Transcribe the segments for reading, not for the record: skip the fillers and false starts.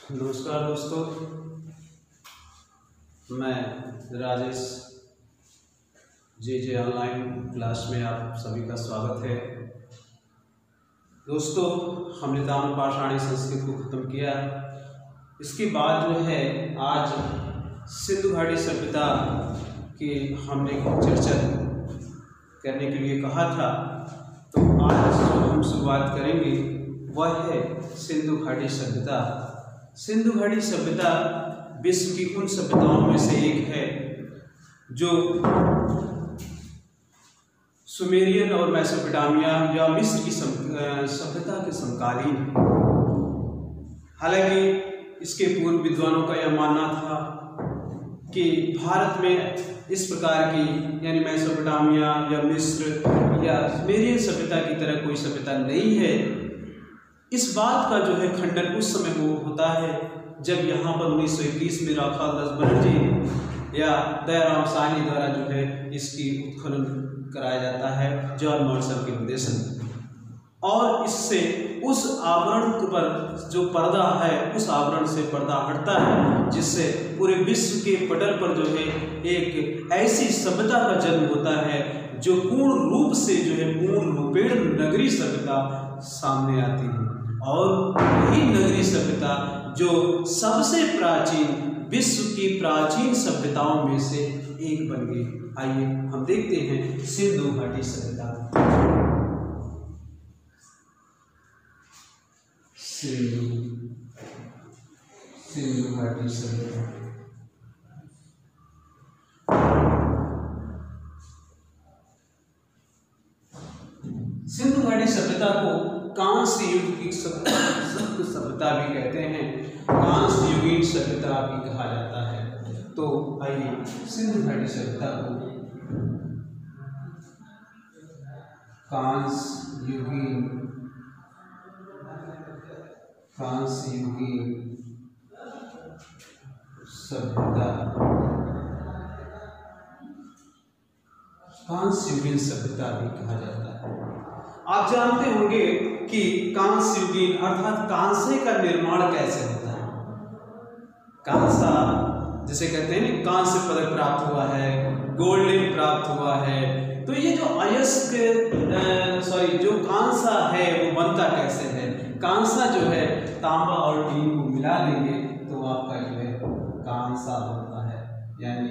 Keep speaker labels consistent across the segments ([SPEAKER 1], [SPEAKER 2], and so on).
[SPEAKER 1] नमस्कार दोस्तों, मैं राजेश जे ऑनलाइन क्लास में आप सभी का स्वागत है। दोस्तों, हमने ताम्र पाषाणी संस्कृत को ख़त्म किया। इसके बाद जो है आज सिंधु घाटी सभ्यता की हमने चर्चा करने के लिए कहा था, तो आज जो हम शुरुआत करेंगे वह है सिंधु घाटी सभ्यता। सिंधु घाटी सभ्यता विश्व की उन सभ्यताओं में से एक है जो सुमेरियन और मेसोपोटामिया या मिस्र की सभ्यता के समकालीन है। हालांकि इसके पूर्व विद्वानों का यह मानना था कि भारत में इस प्रकार की यानी मेसोपोटामिया या मिस्र या सुमेरियन सभ्यता की तरह कोई सभ्यता नहीं है। इस बात का जो है खंडन उस समय वो होता है जब यहाँ पर 1921 में राखालदास बनर्जी या दयाराम साहनी द्वारा जो है इसकी उत्खनन कराया जाता है जॉन मार्शल के निर्देशन में, और इससे उस आवरण पर जो पर्दा है उस आवरण से पर्दा हटता है, जिससे पूरे विश्व के पटल पर जो है एक ऐसी सभ्यता का जन्म होता है जो पूर्ण रूप से जो है पूर्ण रूपेण नगरी सभ्यता सामने आती है। और यही नगरी सभ्यता जो सबसे प्राचीन विश्व की प्राचीन सभ्यताओं में से एक बन गई। आइए हम देखते हैं सिंधु घाटी सभ्यता। सिंधु घाटी सभ्यता सिंधु घाटी सभ्यता को कांस्य युग की सभ्यता भी कहते हैं, कांस्य युगीन सभ्यता भी कहा जाता है। तो आइए सिंधु घाटी सभ्यता को कांस्य युगीन सभ्यता भी कहा जाता है। आप जानते होंगे कि कांस्य युगीन अर्थात कांसे का निर्माण कैसे होता है। कांसा जिसे कहते हैं ना, कांस्य पदक प्राप्त हुआ है, गोल्डन प्राप्त हुआ है। तो ये जो जो कांसा है वो बनता कैसे है। कांसा जो है तांबा और टीन को मिला देंगे तो आपका जो है कांसा बनता है। यानी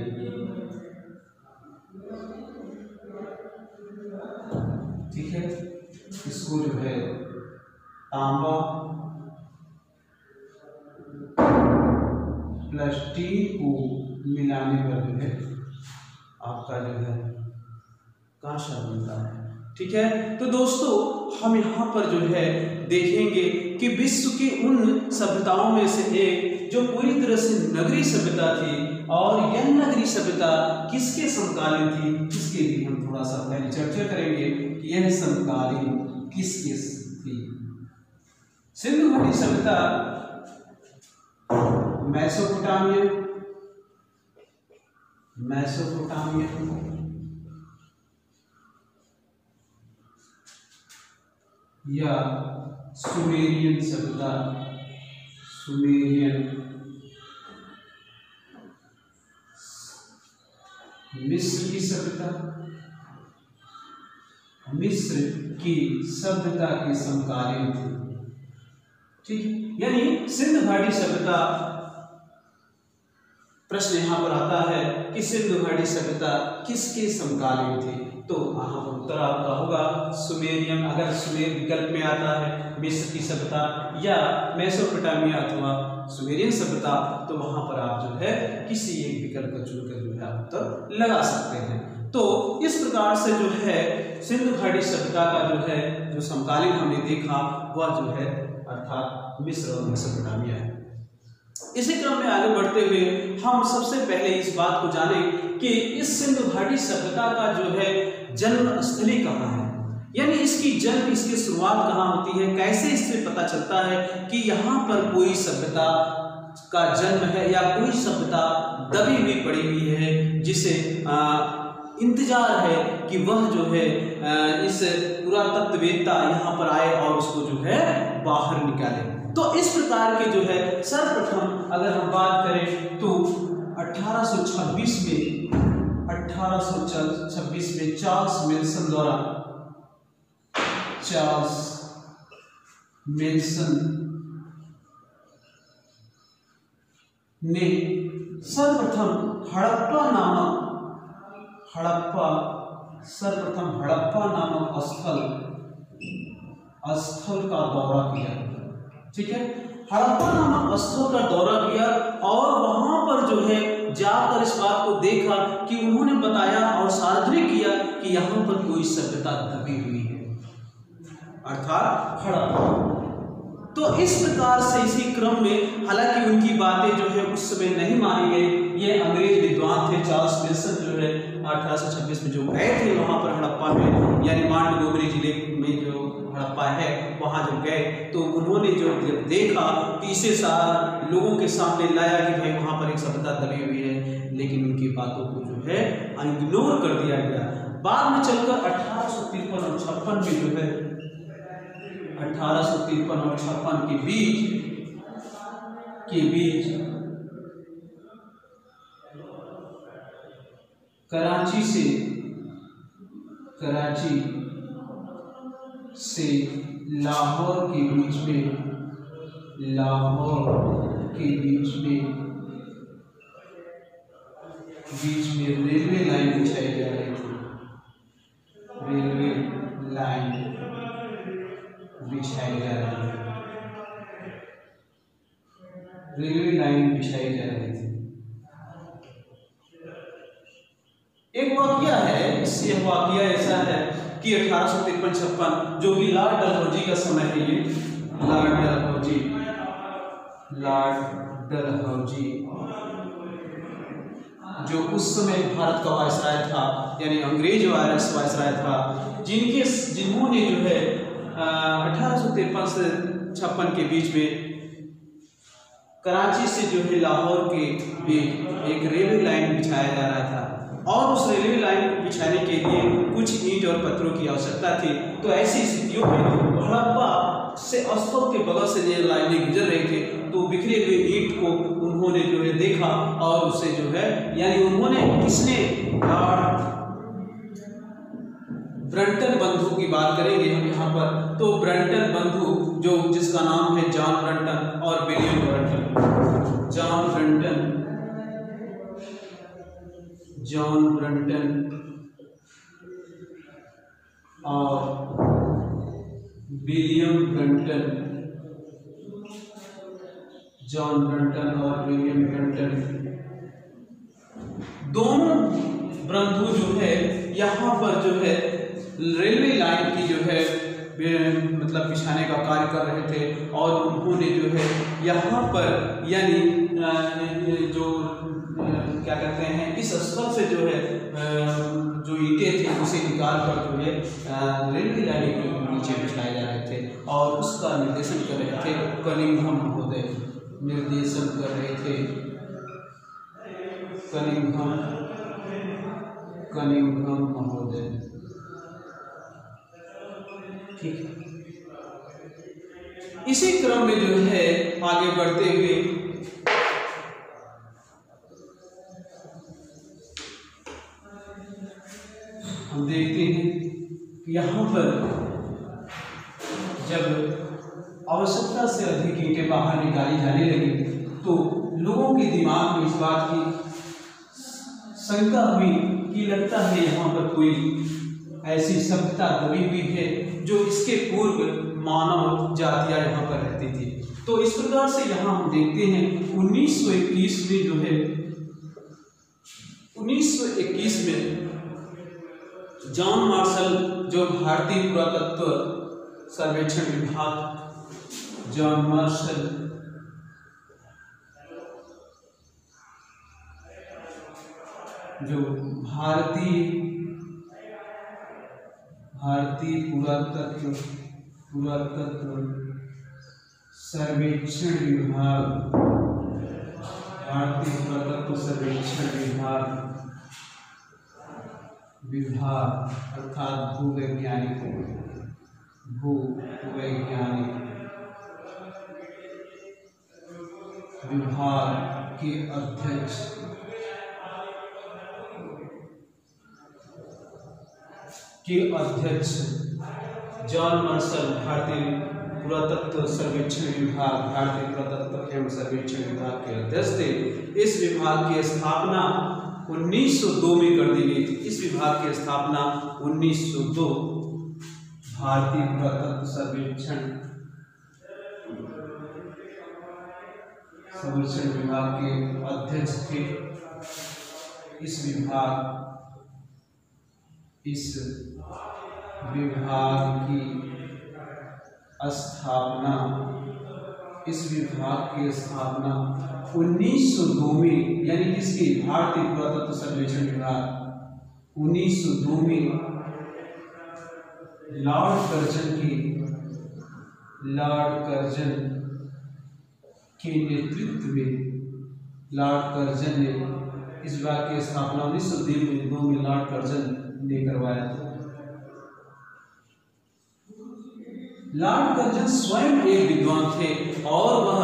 [SPEAKER 1] ठीक है, इसको जो है तांबा प्लस टीन को मिलाने पर जो है आपका जो है कांसा बनता है। ठीक है, तो दोस्तों हम यहाँ पर जो है देखेंगे कि विश्व की उन सभ्यताओं में से एक जो पूरी तरह से नगरी सभ्यता थी, और यह नगरी सभ्यता किसके समकालीन थी इसके लिए हम थोड़ा सा पहले चर्चा करेंगे कि यह समकालीन किसके थी। सिंधु घाटी सभ्यता मेसोपोटामिया या सुमेरियन सभ्यता, मिस्र की सभ्यता के समकालीन थी। ठीक, यानी सिंधु घाटी सभ्यता, प्रश्न यहाँ पर आता है कि सिंधु घाटी सभ्यता किसके समकालीन थी। तो यहाँ पर उत्तर आपका होगा सुमेरियन। अगर सुमेर विकल्प में आता है मिस्र की सभ्यता या मेसोपोटामिया अथवा सुमेरियन सभ्यता, तो वहां पर आप जो है किसी एक विकल्प को चुनकर जो है उत्तर लगा सकते हैं। तो इस प्रकार से जो है सिंधु घाटी सभ्यता का जो है जो समकालीन हमने देखा वह जो है अर्थात मिस्र और मेसोपोटामिया है। इसी क्रम में आगे बढ़ते हुए हम सबसे पहले इस बात को जानें कि इस सिंधु घाटी सभ्यता का जो है जन्म स्थली कहाँ है, यानी इसकी शुरुआत कहाँ होती है, कैसे इससे पता चलता है कि यहाँ पर कोई सभ्यता का जन्म है या कोई सभ्यता दबी हुई पड़ी हुई है, जिसे इंतजार है कि वह जो है इस पुरातत्ववेत्ता यहाँ पर आए और उसको जो है बाहर निकाले। तो इस प्रकार के जो है सर्वप्रथम अगर हम बात करें तो 1826 में चार्ल्स मेसन द्वारा ने सर्वप्रथम हड़प्पा नामक स्थल का दौरा किया। ठीक है, हड़प्पा नामक स्थल का दौरा किया और वहां पर जो है जाकर इस बात को देखा कि उन्होंने बताया और सार्वजनिक किया कि यहाँ पर कोई सभ्यता दबी हुई है, अर्थात हड़प्पा। तो इस प्रकार से इसी क्रम में, हालांकि उनकी बातें जो है उस समय नहीं मानी गई, ये अंग्रेज विद्वान थे चार्ल्स मेसन जो है 1826 में जो गए थे वहां पर हड़प्पा में, यानी मांडगोमरी जिले में जो हड़प्पा है वहां जब गए तो उन्होंने जो जब देखा कि इसे लोगों के सामने लाया कि भाई वहां पर एक सभ्यता दबी हुई है, लेकिन उनकी बातों को जो है इग्नोर कर दिया गया। बाद में चलकर 1853 और 56 में जो है 1853 और 56 के बीच कराची से लाहौर के बीच में रेलवे लाइन बिछाई जा रही थी। रेलवे लाइन बिछाई जा रही थी। एक वाकया है, इससे वाकया ऐसा है कि 1853-56 जो कि लॉर्ड डलहौजी का समय है, ये लॉर्ड डलहौजी जो उस समय भारत का वायसराय था, यानी अंग्रेज वायसराय था, जिन्होंने जो है 1853 से 56 के बीच में कराची से जो है लाहौर के बीच एक रेलवे लाइन बिछाया जा रहा था और उस रेलवे लाइन को बिछाने के लिए कुछ ईंट और पत्थरों की आवश्यकता थी। तो ऐसी स्थितियों में हड़प्पा से स्थल के बगल से ये लाइनें गुजर रही थी, तो बिखरे हुए ईंट को उन्होंने जो है देखा और उसे जो है, यानी उन्होंने किसने, ब्रंटन बंधु की बात करेंगे हम यहाँ पर। तो ब्रंटन बंधु जो जिसका नाम है जॉन ब्रंटन और विलियम ब्रंटन, जॉन ब्रंटन और विलियम ब्रंटन दोनों बंधु जो है यहाँ पर जो है रेलवे लाइन की जो है मतलब बिछाने का कार्य कर रहे थे और उन्होंने जो है यहाँ पर, यानी जो क्या कहते हैं, इस स्थल से जो है जो ईंटें थे उसे निकाल कर जो है रेलवे लाइन के नीचे बिछाए जा रहे थे और उसका निर्देशन कर रहे थे कनिंघम महोदय, कनिंघम महोदय। ठीक है, इसी क्रम में जो है आगे बढ़ते हुए हम देखते हैं कि यहाँ पर जब आवश्यकता से अधिक ईंटें बाहर निकाली जाने लगी तो लोगों के दिमाग में इस बात की शंका हुई कि लगता है यहाँ पर कोई ऐसी सभ्यता दबी हुई है जो इसके पूर्व मानव जातियां यहाँ पर रहती थी। तो इस प्रकार से यहाँ हम देखते हैं 1921 में जो है 1921 में जॉन मार्शल जो भारतीय पुरातत्व सर्वेक्षण विभाग, जॉन मार्शल जो भारतीय पुरातत्व सर्वेक्षण विभाग, भारतीय पुरातत्व सर्वेक्षण विभाग अर्थात भूवैज्ञानिक विभाग के अध्यक्ष जॉन मार्शल भारतीय पुरातत्व सर्वेक्षण विभाग, भारतीय पुरातत्व एवं सर्वेक्षण विभाग के अध्यक्ष थे। इस विभाग की स्थापना 1902 में कर दी गई थी। इस विभाग की स्थापना 1902 भारतीय पुरातत्व सर्वेक्षण विभाग के अध्यक्ष थे। इस विभाग की स्थापना 1902 में, यानी किसकी, भारतीय पुरातत्व सर्वेक्षण विभाग 1902 में लॉर्ड कर्जन के नेतृत्व में, लॉर्ड कर्जन ने इस विभाग की स्थापना 1902 में लॉर्ड कर्जन ने करवाया था। लॉर्ड कर्जन स्वयं एक विद्वान थे और वह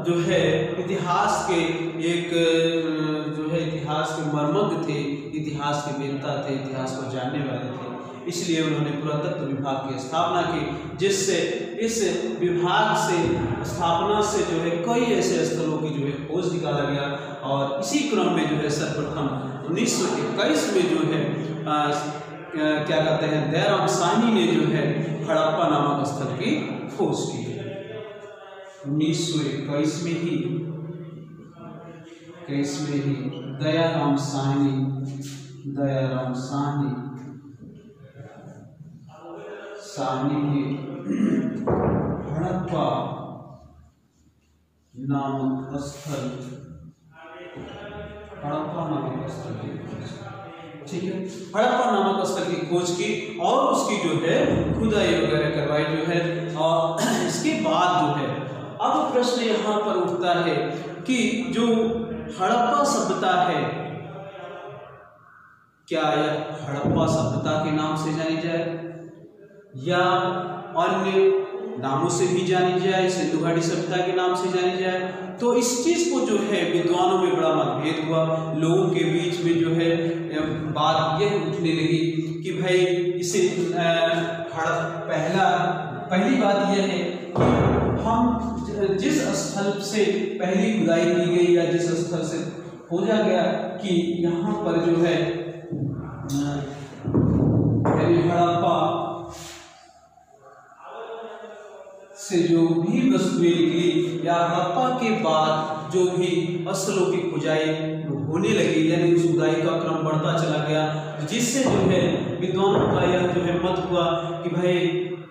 [SPEAKER 1] जो है इतिहास के मर्मज्ञ थे, इतिहास के वेत्ता थे, इतिहास को जानने वाले थे। इसलिए उन्होंने पुरातत्व विभाग की स्थापना की, जिससे इस विभाग से स्थापना से जो है कई ऐसे स्थलों की जो है खोज निकाला गया। और इसी क्रम में जो है सर्वप्रथम 1921 में जो है क्या कहते हैं, दयाराम साहनी ने जो है हड़प्पा नामक स्थल की खोज की। 1921 में ही दयाराम साहनी ने हड़प्पा नामक स्थल की खोज, ठीक है, हड़प्पा नामक स्थल की खोज की और उसकी जो है खुदाई वगैरह करवाई जो है। और इसके बाद जो है अब प्रश्न यहाँ पर उठता है कि जो हड़प्पा सभ्यता है, क्या यह हड़प्पा सभ्यता के नाम से जानी जाए या अन्य नामों से भी जानी जाए, सिंधु घाटी सभ्यता के नाम से जानी जाए? तो इस चीज को जो है विद्वानों में बड़ा मतभेद हुआ। लोगों के बीच में जो है बात यह उठने लगी कि भाई इसे पहली बात यह है कि हम जिस स्थल से पहली खुदाई की गई या जिस स्थल से खोजा गया कि यहाँ पर जो है हड़प्पा से जो भी वस्तुएं निकली या हड़प्पा के बाद जो भी स्थलों की खुदाई होने लगी, यानी उस खुदाई का क्रम बढ़ता चला गया, जिससे जो है विद्वानों का यह जो है मत हुआ कि भाई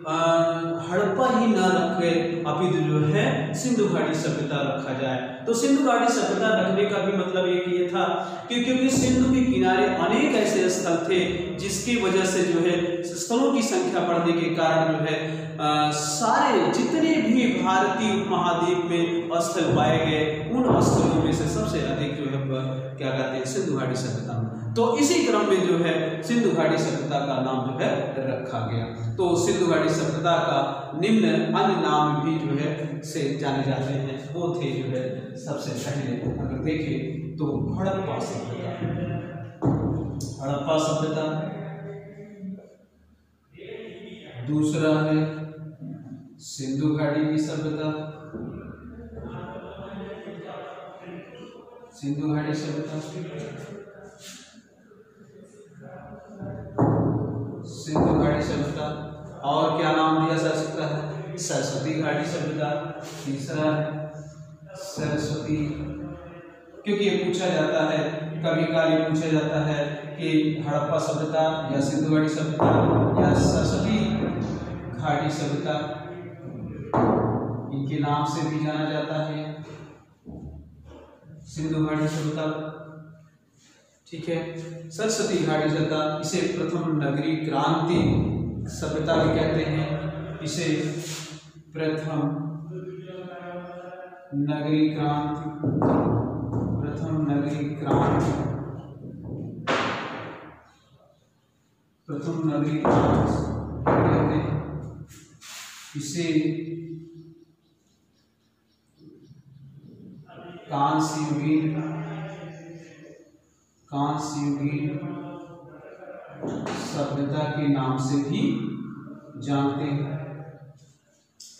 [SPEAKER 1] हड़प्पा ही ना रखे, अपितु जो है सिंधु घाटी सभ्यता रखा जाए। तो सिंधु घाटी सभ्यता रखने का भी मतलब एक ये था कि क्योंकि सिंधु के किनारे अनेक ऐसे स्थल थे जिसकी वजह से जो है स्थलों की संख्या बढ़ने के कारण जो है सारे जितने भी भारतीय उपमहाद्वीप में स्थल पाए गए उन स्थलों में से सबसे अधिक जो है क्या कहते हैं सिंधु घाटी सभ्यता। तो इसी क्रम में जो है सिंधु घाटी सभ्यता का नाम जो है रखा गया। तो सिंधु घाटी सभ्यता का निम्न अन्य नाम भी जो है से जाने जाते हैं। वो थे जो है सबसे पहले अगर देखें तो हड़प्पा सभ्यता, दूसरा है सिंधु घाटी की सभ्यता, सिंधु घाटी सभ्यता, सिंधु घाटी सभ्यता और क्या नाम दिया जा सकता है, सरस्वती घाटी सभ्यता। तीसरा है सरस्वती, क्योंकि ये पूछा जाता है कभी काल, ये पूछा जाता है कि हड़प्पा सभ्यता या सिंधु घाटी सभ्यता या सरस्वती घाटी सभ्यता, इनके नाम से भी जाना जाता है सिंधु घाटी सभ्यता, ठीक है। सरस्वती घाटी सभ्यता, इसे प्रथम नगरी क्रांति सभ्यता भी कहते हैं, इसे प्रथम नगरी क्रांति, प्रथम नगरी क्रांति, प्रथम नगरी क्रांति कहते हैं, इसे कांस्ययुगीन सभ्यता के नाम से भी जानते हैं।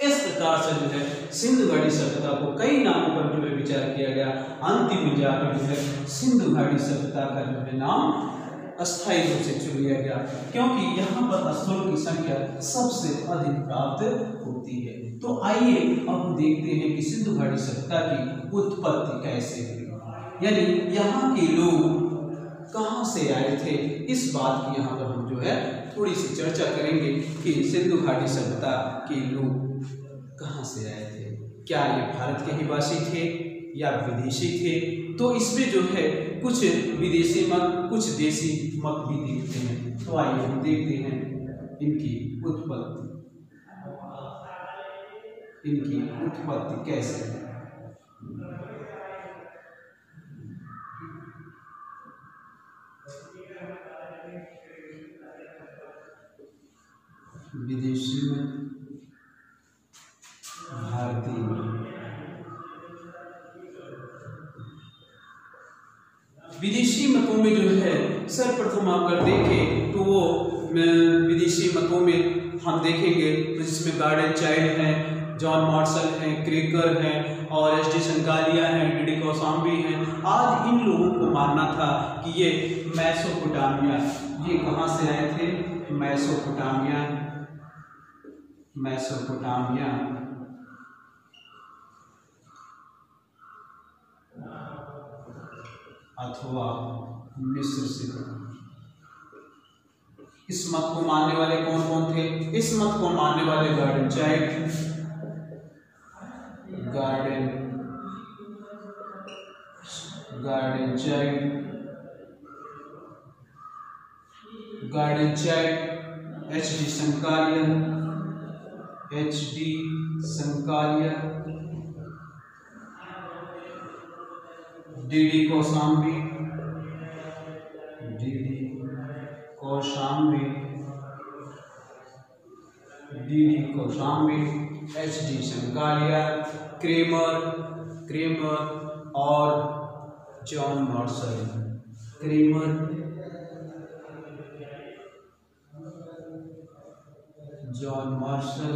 [SPEAKER 1] इस प्रकार से जो है सिंधु घाटी सभ्यता को कई नामों पर जो है विचार किया गया। अंतिम में जाकर जो है सिंधु घाटी सभ्यता का जो है नाम अस्थायी रूप से चुन लिया गया, क्योंकि यहाँ पर स्थलों की संख्या सबसे अधिक प्राप्त होती है। तो आइए अब देखते हैं कि सिंधु घाटी सभ्यता की उत्पत्ति कैसे हुई, यानी यहाँ के लोग कहाँ से आए थे। इस बात की यहाँ पर हम जो है थोड़ी सी चर्चा करेंगे कि सिंधु घाटी सभ्यता के लोग कहाँ से आए थे। क्या ये भारत के ही वासी थे या विदेशी थे? तो इसमें जो है कुछ विदेशी मत, कुछ देसी मत भी देखते हैं। तो आइए हम देखते हैं इनकी उत्पत्ति कैसे है। विदेशी में भारतीय विदेशी मतों में जो है सर्वप्रथम आप अगर देखें तो वो विदेशी मतों में हम देखेंगे जिसमें गार्डन चाइल्ड हैं, जॉन मार्शल हैं, क्रेकर हैं और एच.डी. संकालिया हैं, डी.डी. कौशाम्बी हैं। आज इन लोगों को मानना था कि ये मेसोपोटामिया, ये कहाँ से आए थे? मेसोपोटामिया अथवा मिस्र से। इस मत को मानने वाले कौन कौन थे? इस मत को मानने वाले Gordon Childe, H D. Sankalia, D D. Kosambi, H D. Sankalia, Kramer और जॉन मार्शल।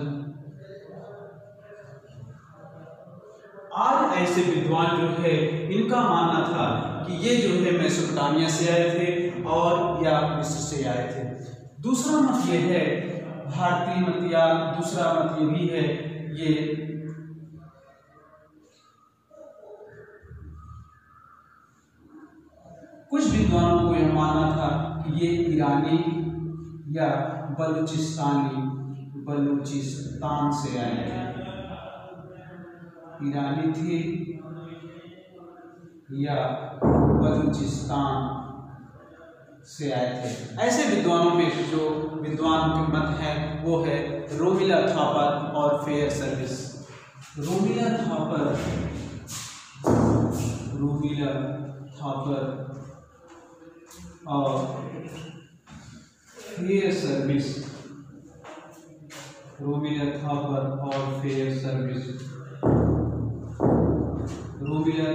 [SPEAKER 1] आज ऐसे विद्वान जो है इनका मानना था कि ये जो है मेसोपोटामिया से आए थे और या मिस्र से आए थे। दूसरा मत ये है भारतीय मत, या दूसरा मत ये भी है, ये कुछ विद्वानों को यह मानना था कि ये ईरानी या बलूचिस्तान से आए थे। ईरानी थे या बलूचिस्तान से आए थे। ऐसे विद्वानों में जो विद्वान के मत है वो है रोमिला थापर और फेयर सर्विस। रोमिला थापर और फेयर सर्विस। रोमिला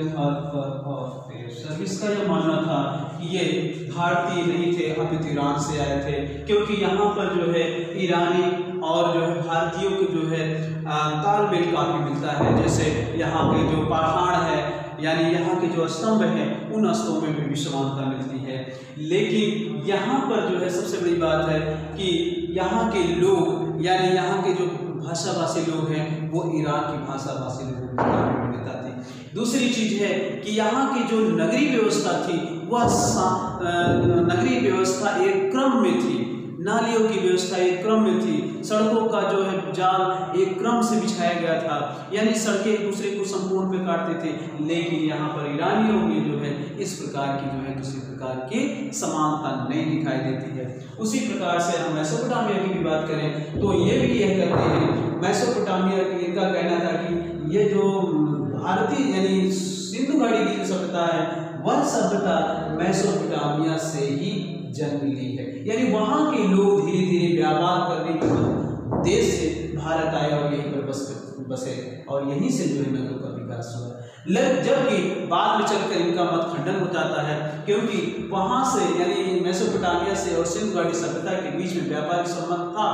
[SPEAKER 1] थापर और फेयर सर्विस का यह मानना था कि ये भारतीय नहीं थे, अपितु ईरान से आए थे, क्योंकि यहाँ पर जो है ईरानी और जो है भारतीयों को जो है तालमेल काफी मिलता है। जैसे यहाँ के जो पहाड़ है, यानी यहाँ के जो स्तंभ हैं, उन स्तंभों में भी समानता मिलती है। लेकिन यहाँ पर जो है सबसे बड़ी बात है कि यहाँ के लोग, यानी यहाँ के जो भाषाभाषी लोग हैं, वो ईरान की भाषाभाषी लोगों की विभिन्नता थी। दूसरी चीज है कि यहाँ की जो नगरीय व्यवस्था थी वह नगरीय व्यवस्था एक क्रम में थी, नालियों की व्यवस्था एक क्रम में थी, सड़कों का जो है जाल एक क्रम से बिछाया गया था, यानी सड़कें एक दूसरे को संपूर्ण पे काटते थे। लेकिन यहाँ पर ईरानियों में जो है इस प्रकार की जो है किसी प्रकार की समानता नहीं दिखाई देती है। उसी प्रकार से हम मेसोपोटामिया की भी बात करें तो ये भी यह कहते हैं, मेसोपोटामिया की इनका कहना था कि ये जो भारतीय यानी सिंधु घाटी की जो सभ्यता है वह सभ्यता मेसोपोटामिया से ही जन्म ली है। यानी वहाँ के लोग धीरे धीरे व्यापार करने के देश से भारत आए और यहीं पर बसे और यहीं से जो है नगरों का विकास हुआ। जबकि बाद में चलकर इनका मत खंडन हो जाता है, क्योंकि वहाँ से यानी मेसोपोटामिया से और सिंधु घाटी सभ्यता के बीच में व्यापारिक संबंध था,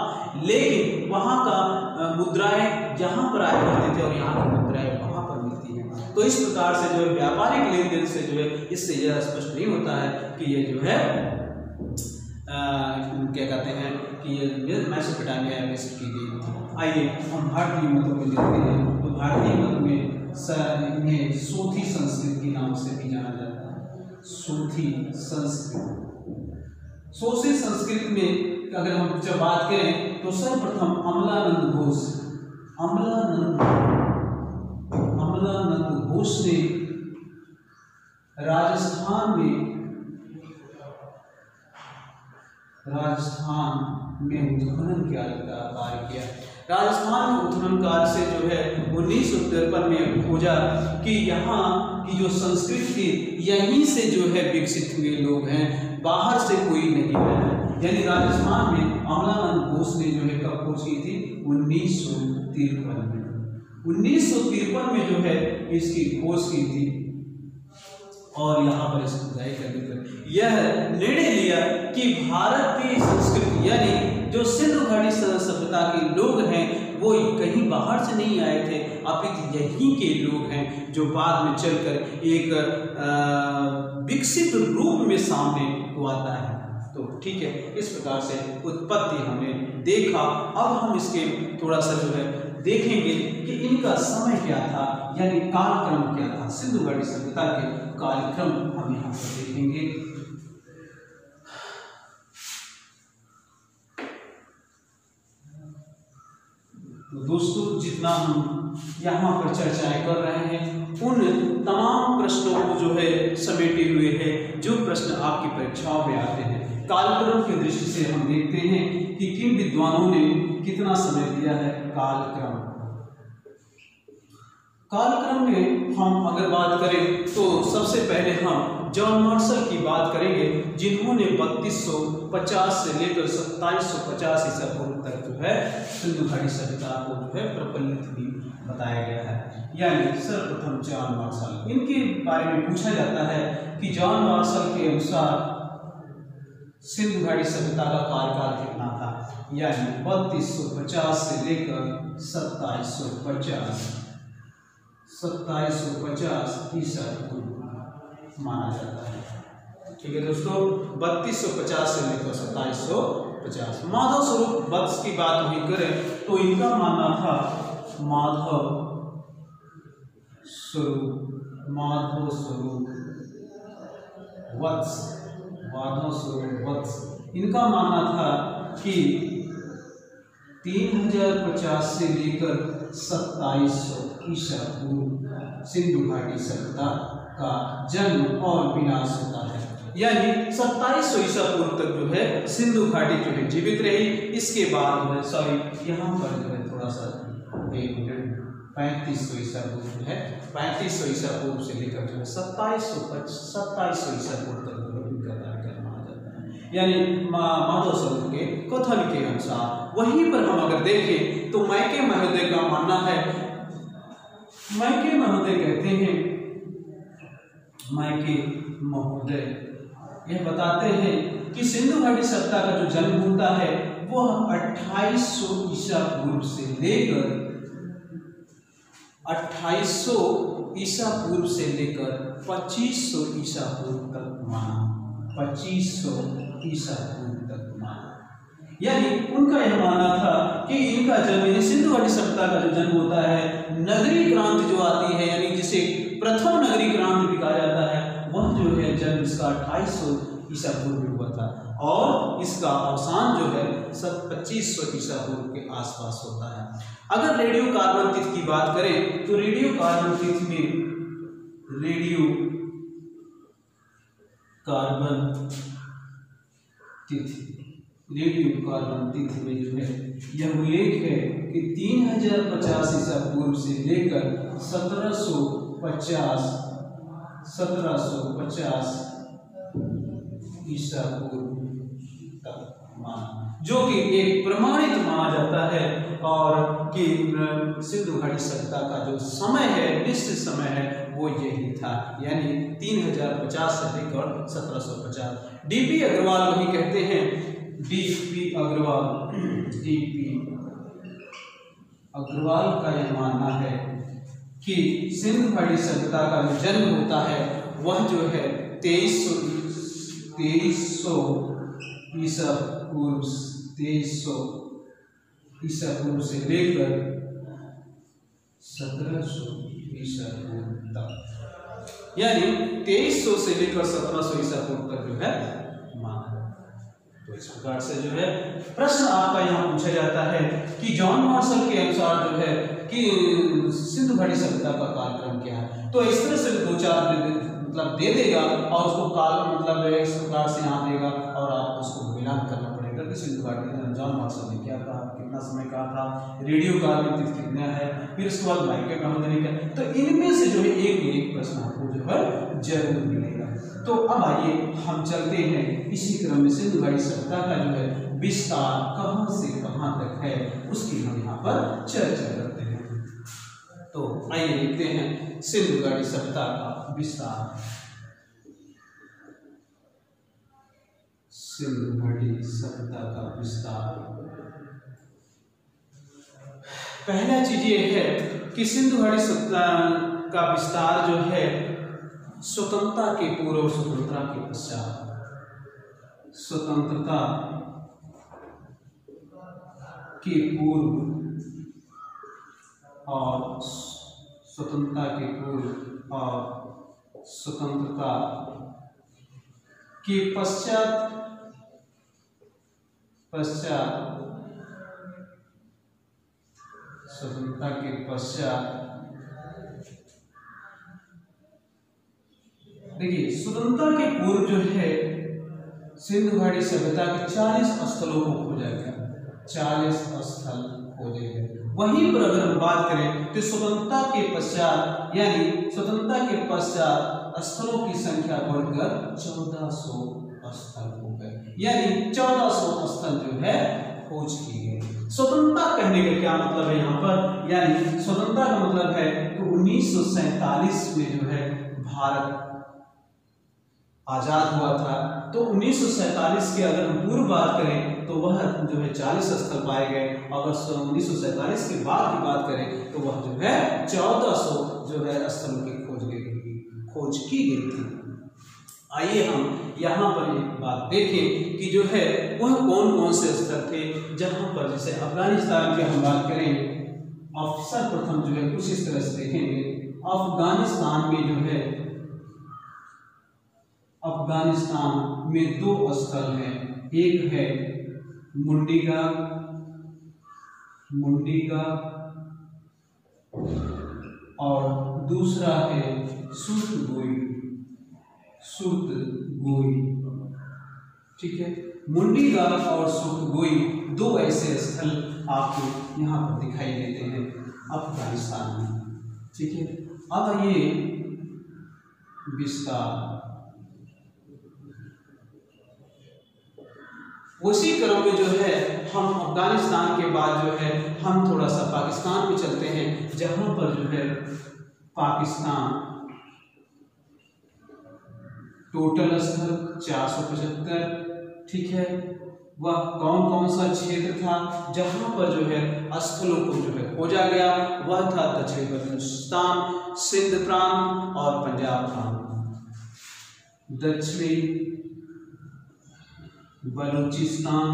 [SPEAKER 1] लेकिन वहाँ का मुद्राएं यहाँ पर आया करते थे और यहाँ की मुद्राएं वहाँ पर मिलती हैं। तो इस प्रकार से जो है व्यापारिक लेन देन से जो है इससे यह स्पष्ट नहीं होता है कि ये जो है क्या कहते हैं कि ये मेसोपोटामिया में की गई थी। आइए हम भारतीय मतों को देखते हैं। तो भारतीय मत में इन्हें सूथी संस्कृत के नाम से भी जाना जाता है। सूथी संस्कृत। सूथी संस्कृत में अगर हम जब बात करें तो सर्वप्रथम अमलानंद घोष ने राजस्थान में उत्खनन कार्य किया। राजस्थान में उत्खनन कार्य से जो है 1953 में खोजा कि यहाँ की जो संस्कृति थी यहीं से जो है विकसित हुए लोग हैं, बाहर से कोई नहीं है। यानी राजस्थान में अमलानंद घोष ने जो है कब खोज की थी? 1953 में। 1953 में जो है इसकी खोज की थी और यहाँ पर इसको खुदाई करने पर यह निर्णय लिया कि भारत की संस्कृति यानी जो सिंधु घाटी सभ्यता के लोग हैं वो कहीं बाहर से नहीं आए थे, अपितु यहीं के लोग हैं जो बाद में चलकर एक विकसित रूप में सामने को आता है। तो ठीक है, इस प्रकार से उत्पत्ति हमने देखा। अब हम इसके थोड़ा सा जो है देखेंगे कि इनका समय क्या था, यानी कालक्रम क्या था। सिंधु घाटी सभ्यता के कालक्रम हम यहाँ पर देखेंगे। तो दोस्तों, जितना हम यहाँ पर चर्चाएं कर रहे हैं उन तमाम प्रश्नों को जो है समेटे हुए है जो प्रश्न आपकी परीक्षाओं में आते हैं। कालक्रम की दृष्टि से हम देखते हैं कि किन विद्वानों ने कितना समय दिया है। कालक्रम में हम अगर बात करें तो सबसे पहले हम जॉन मार्शल की बात करेंगे, जिन्होंने 3250 से लेकर 2750 ईसा पूर्व तक जो है सिंधु घाटी सभ्यता को जो है प्रफुल्लित भी बताया गया है। यानी सर्वप्रथम जॉन मार्शल, इनके बारे में पूछा जाता है कि जॉन मार्शल के अनुसार सिंधु घाटी सभ्यता का कार्यकाल कितना था। यानी 3250 से लेकर 2750 ईसा पूर्व माना जाता है। ठीक है दोस्तों, 3250 से लेकर 2750। माधव स्वरूप वत्स की बात वही करें तो इनका मानना था माधव स्वरूप वत्स, इनका मानना था कि 3050 से लेकर 2700 ईसा पूर्व सिंधु घाटी सभ्यता का जन्म और विनाश होता है। यानी 2700 ईसा पूर्व तक जो है सिंधु घाटी जो है जीवित रही। इसके बाद जो है यहाँ पर जो है थोड़ा सा 3500 ईसा पूर्व है, 3500 ईसा पूर्व से लेकर जो है 2700 ईसा पूर्व तक माना जाता है। यानी माधव स्वरूप के कथन के अनुसार। वहीं पर हम अगर देखें तो मैके महोदय का मानना है, मैके महोदय कहते हैं, मैके महोदय यह बताते हैं कि सिंधु घाटी सभ्यता का जो जन्म होता है वह 2800 ईसा पूर्व से लेकर 2500 ईसा पूर्व तक माना। 2500 ईसा पूर्व तक माना। यानी उनका यह मानना था कि इनका जन्म सिंधु घाटी सभ्यता का जो जन्म होता है, नगरीय क्रांति जो आती है, यानी जिसे प्रथम नगरीय क्रांति भी कहा जाता है, वह जो है जन्म इसका 2800 ईसा पूर्व में हुआ था और इसका अवसान जो है 2500 ईसा पूर्व के आसपास होता है। अगर रेडियो कार्बन तिथि की बात करें तो रेडियो कार्बन तिथि में जो है यह उल्लेख है कि 3050 ईसा पूर्व से लेकर 1750 ईसा पूर्व तक माना, जो कि एक प्रमाणित माना जाता है, और कि सिंधु घाटी सभ्यता का जो समय है, निश्चित समय है, वो यही था, यानी 3050 से लेकर 1750। डीपी अग्रवाल वही कहते हैं, डीपी अग्रवाल का यह मानना है कि सिंधु घाटी सभ्यता का जो जन्म होता है वह जो है 2300 ईसा पूर्व से लेकर 1700 ईसा पूर्व तक, यानी 2300 से लेकर 1700 ईसा पूर्व तक जो है माना। तो इस प्रकार से जो है प्रश्न आपका यहाँ पूछा जाता है कि जॉन मार्शल के अनुसार जो है कि सिंधु घाटी सभ्यता का कालक्रम क्या है। तो इस तरह से दो चार मतलब दे देगा और उसको काल मतलब इस प्रकार से यहाँ देगा और आपको उसको मिलान करना पड़ेगा कि सिंधु घाटी जॉन मार्शल ने क्या कहा, कितना समय कहा था, रेडियो कार्बन तिथि कितना है, फिर उसके बाद माइकल महोदय का। तो इनमें से जो है एक प्रश्न आपको जो है जरूर मिलेगा। तो अब आइए हम चलते हैं इसी क्रम में सिंधु घाटी सभ्यता का जो है विस्तार कहाँ से कहाँ तक है उसकी हम यहाँ पर चर्चा करते हैं। तो आइए देखते हैं सिंधु घाटी सभ्यता का विस्तार। सिंधु घाटी सभ्यता का विस्तार, पहला चीज ये है कि सिंधु घाटी सभ्यता का विस्तार जो है स्वतंत्रता के पूर्व और स्वतंत्रता के पश्चात, स्वतंत्रता के पूर्व और स्वतंत्रता के पूर्व और स्वतंत्रता के पश्चात स्वतंत्रता के पश्चात देखिए, स्वतंत्रता के पूर्व जो है सिंधु घाटी सभ्यता के 40 स्थलों को खोजा गया, 40 स्थल खोजे गए। वहीं पर अगर हम बात करें तो स्वतंत्रता के पश्चात यानी स्वतंत्रता के पश्चात स्थलों की संख्या बढ़कर 1400 स्थल हो गए, यानी 1400 स्थल जो है खोज की गई। स्वतंत्रता कहने का क्या मतलब है यहाँ पर, यानी स्वतंत्रता का मतलब है कि 1947 में जो है भारत आजाद हुआ था। तो 1947 की अगर हम पूर्व बात करें तो वह जो है 40 स्थल पाए गए, अगर 1947 के बाद की बात करें तो वह जो है 1400 जो है स्थलों की खोज की गई थी। आइए हम यहाँ पर एक बात देखें कि जो है वह कौन कौन से स्थल थे जहाँ पर, जैसे अफगानिस्तान की हम बात करें, सर्वप्रथम जो है कुछ इस तरह से देखेंगे। अफगानिस्तान में जो है अफगानिस्तान में 2 स्थल हैं, एक है मुंडीगा और दूसरा है सुर्तगोई। ठीक है, मुंडीगा और सुर्तगोई 2 ऐसे स्थल आपको यहाँ पर दिखाई देते हैं अफगानिस्तान में। ठीक है, अब ये विस्तार उसी क्रम में जो है हम अफगानिस्तान के बाद जो है हम थोड़ा सा पाकिस्तान में चलते हैं, जहां पर जो है पाकिस्तान टोटल स्थल 475। ठीक है, वह कौन कौन सा क्षेत्र था जहां पर जो है स्थलों को जो है खोजा गया, वह था दक्षिणी बलूचिस्तान, सिंध प्रांत और पंजाब प्रांत। दक्षिणी बलूचिस्तान,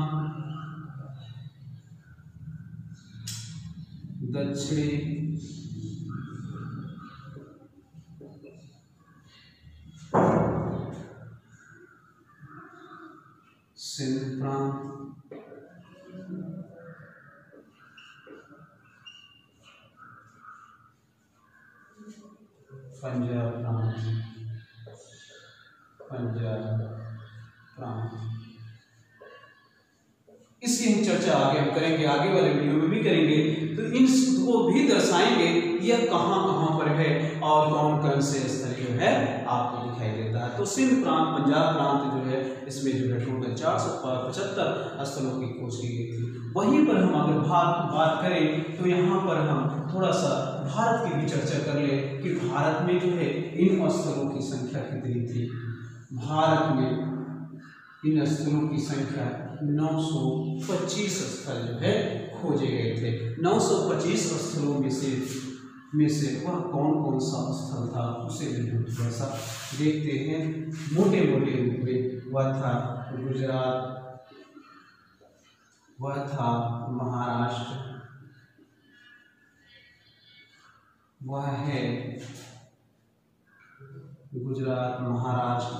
[SPEAKER 1] दक्षिणी सिंध प्रांत, पंजाब प्रांत। इसकी हम चर्चा आगे हम करेंगे, आगे वाले वीडियो में भी करेंगे। तो इन को भी दर्शाएंगे यह कहाँ कहाँ पर है और कौन कौन से स्थल जो है आपको दिखाई देता है। तो सिंध प्रांत, पंजाब प्रांत जो है इसमें जो है टोटल 475 स्थलों की खोज की गई थी। वहीं पर हम अगर बात करें तो यहाँ पर हम थोड़ा सा भारत की भी चर्चा कर ले कि भारत में जो है इन स्थलों की संख्या कितनी थी। भारत में इन स्थलों की संख्या 925 स्थल जो है खोजे गए थे। 925 स्थलों में से वह कौन कौन सा स्थल था उसे हम थोड़ा सा देखते हैं मोटे मोटे रूप में। वह था गुजरात, वह था महाराष्ट्र, वह है गुजरात, महाराष्ट्र,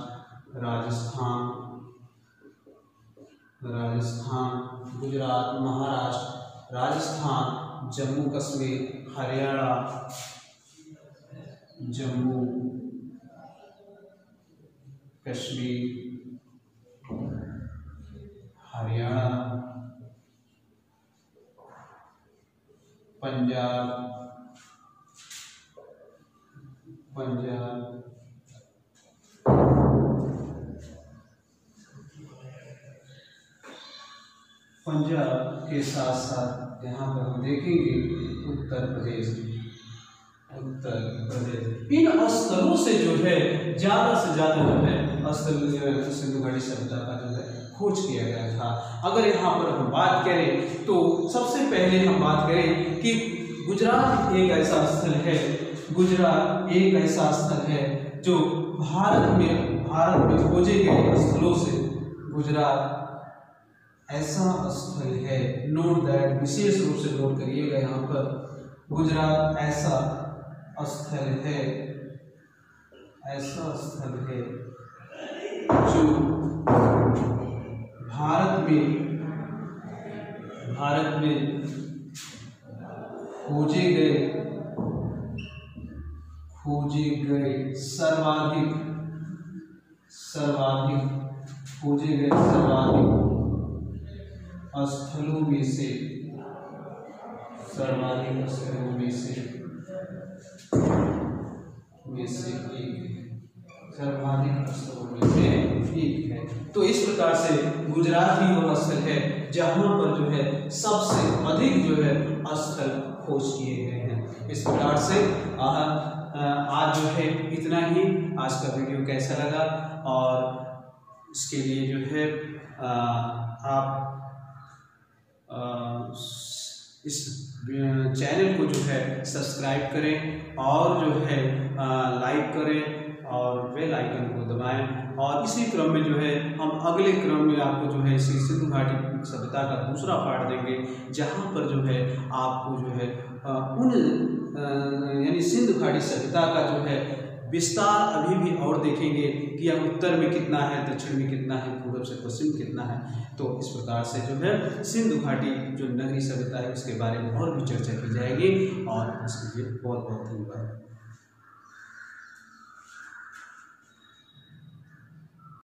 [SPEAKER 1] राजस्थान, गुजरात, महाराष्ट्र, राजस्थान, जम्मू कश्मीर, हरियाणा, जम्मू कश्मीर, हरियाणा, पंजाब, पंजाब के साथ साथ यहाँ पर हम देखेंगे उत्तर प्रदेश। इन स्थलों से जो है ज़्यादा से ज़्यादा जो है स्थल सिंधु घाटी सभ्यता का जो है खोज किया गया था। अगर यहाँ पर हम बात करें तो सबसे पहले हम बात करें कि गुजरात एक ऐसा स्थल है, गुजरात एक ऐसा स्थल है जो भारत में खोजे गए स्थलों से गुजरात ऐसा स्थल है। नोट दैट, विशेष रूप से नोट करिएगा यहाँ पर, गुजरात ऐसा स्थल है जो भारत में खोजे गए सर्वाधिक खोजे गए सर्वाधिक स्थलों में से एक है। तो इस प्रकार से गुजरात ही वह स्थल है जहां पर जो है सबसे अधिक जो है स्थल खोज किए गए हैं। इस प्रकार से आज जो है इतना ही। आज का वीडियो कैसा लगा और इसके लिए जो है आप इस चैनल को जो है सब्सक्राइब करें और जो है लाइक करें और बेल आइकन को दबाएं। और इसी क्रम में जो है हम अगले क्रम में आपको जो है सिंधु घाटी सभ्यता का दूसरा पार्ट देंगे, जहां पर जो है आपको जो है यानी सिंधु घाटी सभ्यता का जो है विस्तार अभी भी और देखेंगे कि यह उत्तर में कितना है, दक्षिण में कितना है, पूर्व से पश्चिम कितना है। तो इस प्रकार से जो है सिंधु घाटी जो नगरी सभ्यता है उसके बारे में और भी चर्चा की जाएगी। और इसके लिए बहुत बहुत धन्यवाद।